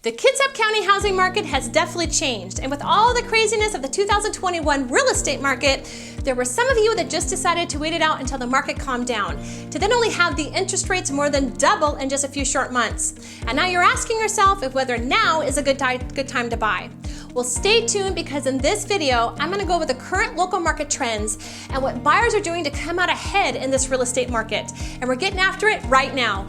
The Kitsap County housing market has definitely changed, and with all the craziness of the 2021 real estate market, there were some of you that just decided to wait it out until the market calmed down, to then only have the interest rates more than double in just a few short months. And now you're asking yourself if whether now is a good time to buy. Well, stay tuned, because in this video, I'm going to go over the current local market trends and what buyers are doing to come out ahead in this real estate market. And we're getting after it right now.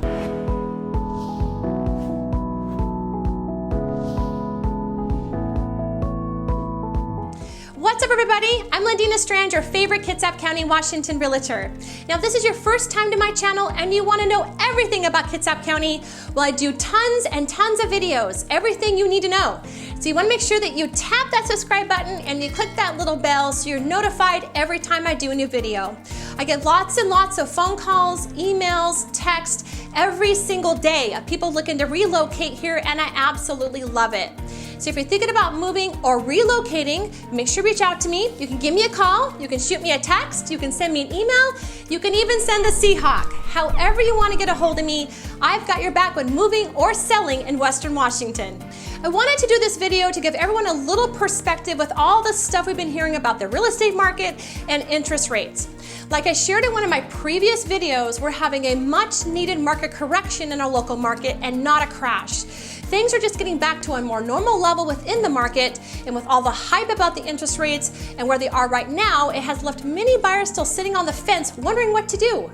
What's up, everybody? I'm Lindina Strand, your favorite Kitsap County, Washington realtor. Now, if this is your first time to my channel and you want to know everything about Kitsap County, well, I do tons and tons of videos, everything you need to know. So you want to make sure that you tap that subscribe button and you click that little bell so you're notified every time I do a new video. I get lots and lots of phone calls, emails, text every single day of people looking to relocate here, and I absolutely love it. So if you're thinking about moving or relocating, make sure you reach out to me. You can give me a call, you can shoot me a text, you can send me an email, you can even send the Seahawk. However you want to get a hold of me, I've got your back when moving or selling in Western Washington. I wanted to do this video to give everyone a little perspective with all the stuff we've been hearing about the real estate market and interest rates. Like I shared in one of my previous videos, we're having a much needed market correction in our local market and not a crash. Things are just getting back to a more normal level within the market, and with all the hype about the interest rates and where they are right now, it has left many buyers still sitting on the fence wondering what to do.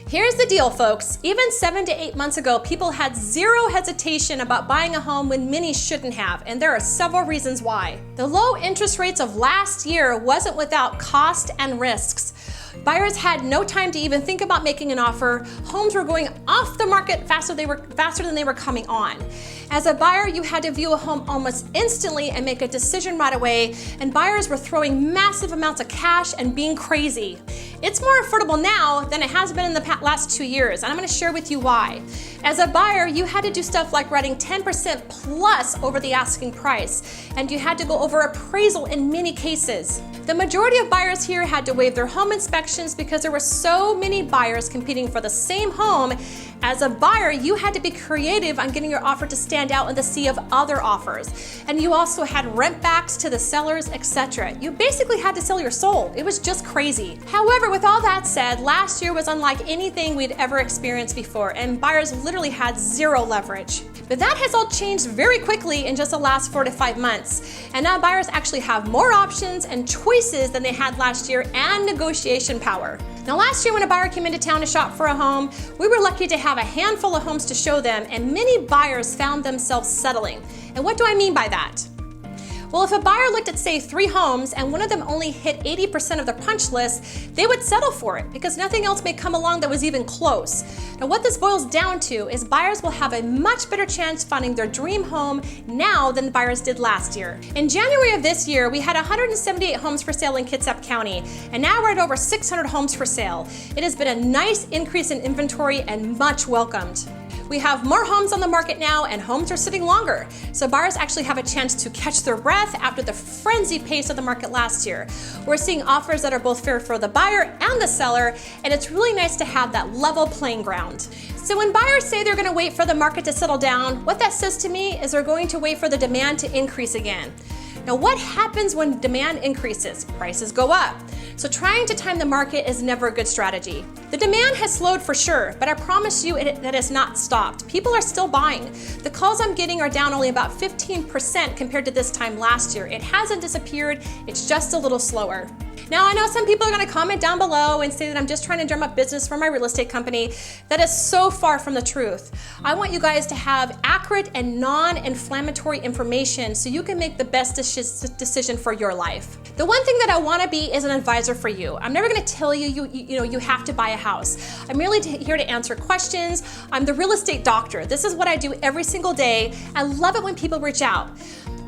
Here's the deal, folks. Even 7 to 8 months ago, people had zero hesitation about buying a home when many shouldn't have, and there are several reasons why. The low interest rates of last year wasn't without cost and risks. Buyers had no time to even think about making an offer. Homes were going off the market faster than they were coming on. As a buyer, you had to view a home almost instantly and make a decision right away, and buyers were throwing massive amounts of cash and being crazy. It's more affordable now than it has been in the last 2 years, and I'm going to share with you why. As a buyer, you had to do stuff like writing 10% plus over the asking price, and you had to go over appraisal in many cases. The majority of buyers here had to waive their home inspections because there were so many buyers competing for the same home. As a buyer, you had to be creative on getting your offer to stand out in the sea of other offers. And you also had rent backs to the sellers, etc. You basically had to sell your soul. It was just crazy. However, with all that said, last year was unlike anything we'd ever experienced before, and buyers literally had zero leverage. But that has all changed very quickly in just the last 4 to 5 months. And now buyers actually have more options and choices than they had last year, and negotiation power. Now, last year when a buyer came into town to shop for a home, we were lucky to have a handful of homes to show them, and many buyers found themselves settling. And what do I mean by that? Well, if a buyer looked at, say, 3 homes and one of them only hit 80% of the punch list, they would settle for it because nothing else may come along that was even close. Now, what this boils down to is buyers will have a much better chance finding their dream home now than buyers did last year. In January of this year, we had 178 homes for sale in Kitsap County, and now we're at over 600 homes for sale. It has been a nice increase in inventory and much welcomed. We have more homes on the market now, and homes are sitting longer. So buyers actually have a chance to catch their breath after the frenzy pace of the market last year. We're seeing offers that are both fair for the buyer and the seller, and it's really nice to have that level playing ground. So when buyers say they're going to wait for the market to settle down, what that says to me is they're going to wait for the demand to increase again. Now, what happens when demand increases? Prices go up. So trying to time the market is never a good strategy. The demand has slowed for sure, but I promise you that it's not stopped. People are still buying. The calls I'm getting are down only about 15% compared to this time last year. It hasn't disappeared, it's just a little slower. Now, I know some people are going to comment down below and say that I'm just trying to drum up business for my real estate company. That is so far from the truth. I want you guys to have accurate and non-inflammatory information so you can make the best decision for your life. The one thing that I want to be is an advisor for you. I'm never going to tell you you have to buy a house. I'm merely here to answer questions. I'm the real estate doctor. This is what I do every single day. I love it when people reach out.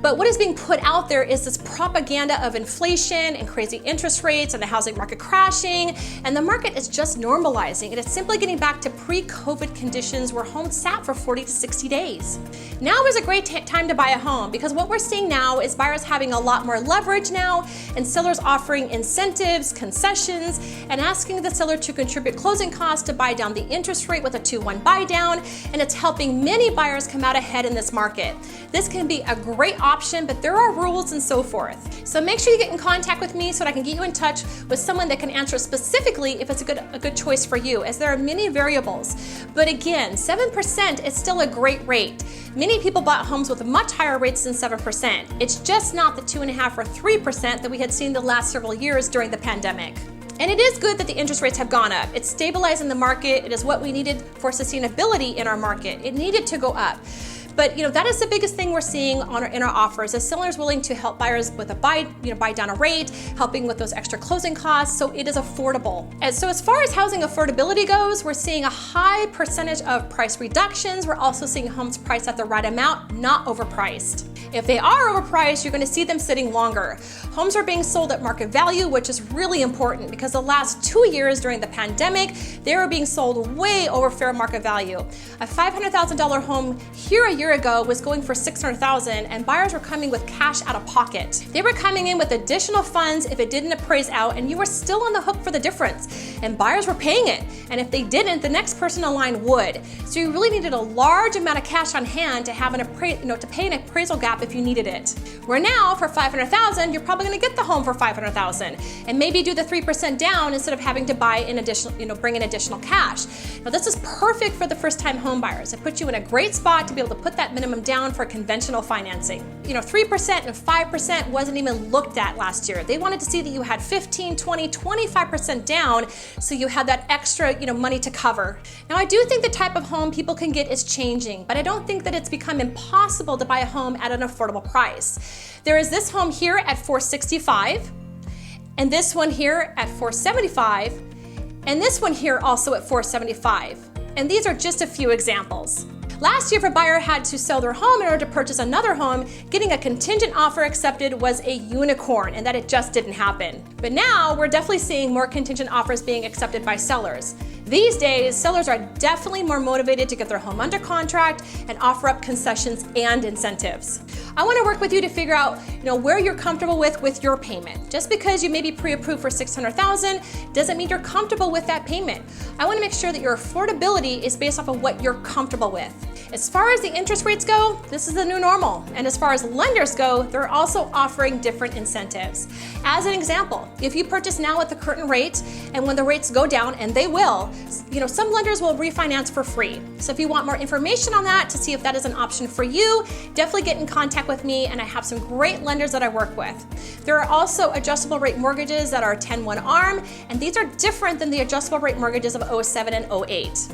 But what is being put out there is this propaganda of inflation and crazy interest rates and the housing market crashing, and the market is just normalizing, and it's simply getting back to pre-COVID conditions where homes sat for 40 to 60 days. Now is a great time to buy a home, because what we're seeing now is buyers having a lot more leverage now, and sellers offering incentives, concessions, and asking the seller to contribute closing costs to buy down the interest rate with a 2-1 buy down, and it's helping many buyers come out ahead in this market. This can be a great option, but there are rules and so forth. So make sure you get in contact with me so that I can get you in touch with someone that can answer specifically if it's a good choice for you, as there are many variables. But again, 7% is still a great rate. Many people bought homes with much higher rates than 7%. It's just not the 2.5% or 3% that we had seen the last several years during the pandemic. And it is good that the interest rates have gone up. It's stabilizing the market. It is what we needed for sustainability in our market. It needed to go up. But that is the biggest thing we're seeing in our offers, is sellers willing to help buyers with a buy down a rate, helping with those extra closing costs, so it is affordable. And so as far as housing affordability goes, we're seeing a high percentage of price reductions. We're also seeing homes priced at the right amount, not overpriced. If they are overpriced, you're going to see them sitting longer. Homes are being sold at market value, which is really important, because the last 2 years during the pandemic, they were being sold way over fair market value. A $500,000 home here a year ago was going for $600,000, and buyers were coming with cash out of pocket. They were coming in with additional funds if it didn't appraise out, and you were still on the hook for the difference. And buyers were paying it, and if they didn't, the next person in line would. So you really needed a large amount of cash on hand to have to pay an appraisal gap if you needed it. Where now, for $500,000, you're probably going to get the home for $500,000, and maybe do the 3% down instead of having to buy in additional, bring in additional cash. Now this is perfect for the first-time home buyers. It puts you in a great spot to be able to put that minimum down for conventional financing. 3% and 5% wasn't even looked at last year. They wanted to see that you had 15, 20, 25% down, so you had that extra, money to cover. Now I do think the type of home people can get is changing, but I don't think that it's become impossible to buy a home at an affordable price. There is this home here at $465, and this one here at $475, and this one here also at $475. And these are just a few examples. Last year, if a buyer had to sell their home in order to purchase another home, getting a contingent offer accepted was a unicorn, and that it just didn't happen. But now we're definitely seeing more contingent offers being accepted by sellers. These days, sellers are definitely more motivated to get their home under contract and offer up concessions and incentives. I want to work with you to figure out, where you're comfortable with your payment. Just because you may be pre-approved for $600,000 doesn't mean you're comfortable with that payment. I want to make sure that your affordability is based off of what you're comfortable with. As far as the interest rates go, this is the new normal. And as far as lenders go, they're also offering different incentives. As an example, if you purchase now at the current rate, and when the rates go down, and they will, some lenders will refinance for free. So if you want more information on that to see if that is an option for you, definitely get in contact with me, and I have some great lenders that I work with. There are also adjustable rate mortgages that are 10-1 ARM, and these are different than the adjustable rate mortgages of 07 and 08.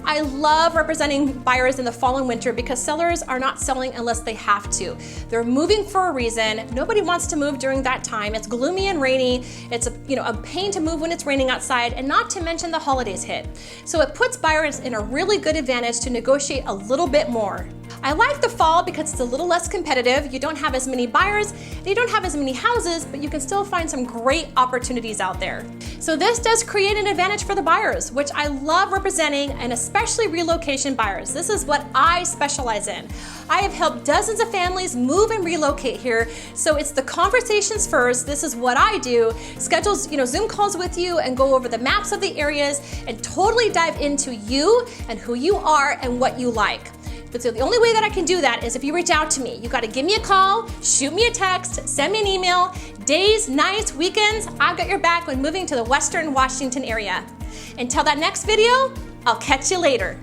I love representing buyers in the fall and winter because sellers are not selling unless they have to. They're moving for a reason. Nobody wants to move during that time. It's gloomy and rainy. It's a pain to move when it's raining outside, and not to mention the holidays hit. So it puts buyers in a really good advantage to negotiate a little bit more. I like the fall because it's a little less competitive. You don't have as many buyers, and you don't have as many houses, but you can still find some great opportunities out there. So this does create an advantage for the buyers, which I love representing, and especially relocation buyers. This is what I specialize in. I have helped dozens of families move and relocate here, so it's the conversations first. This is what I do. Schedules, Zoom calls with you and go over the maps of the areas and totally dive into you and who you are and what you like. But so the only way that I can do that is if you reach out to me. You got to give me a call, shoot me a text, send me an email. Days, nights, weekends, I've got your back when moving to the Western Washington area. Until that next video, I'll catch you later.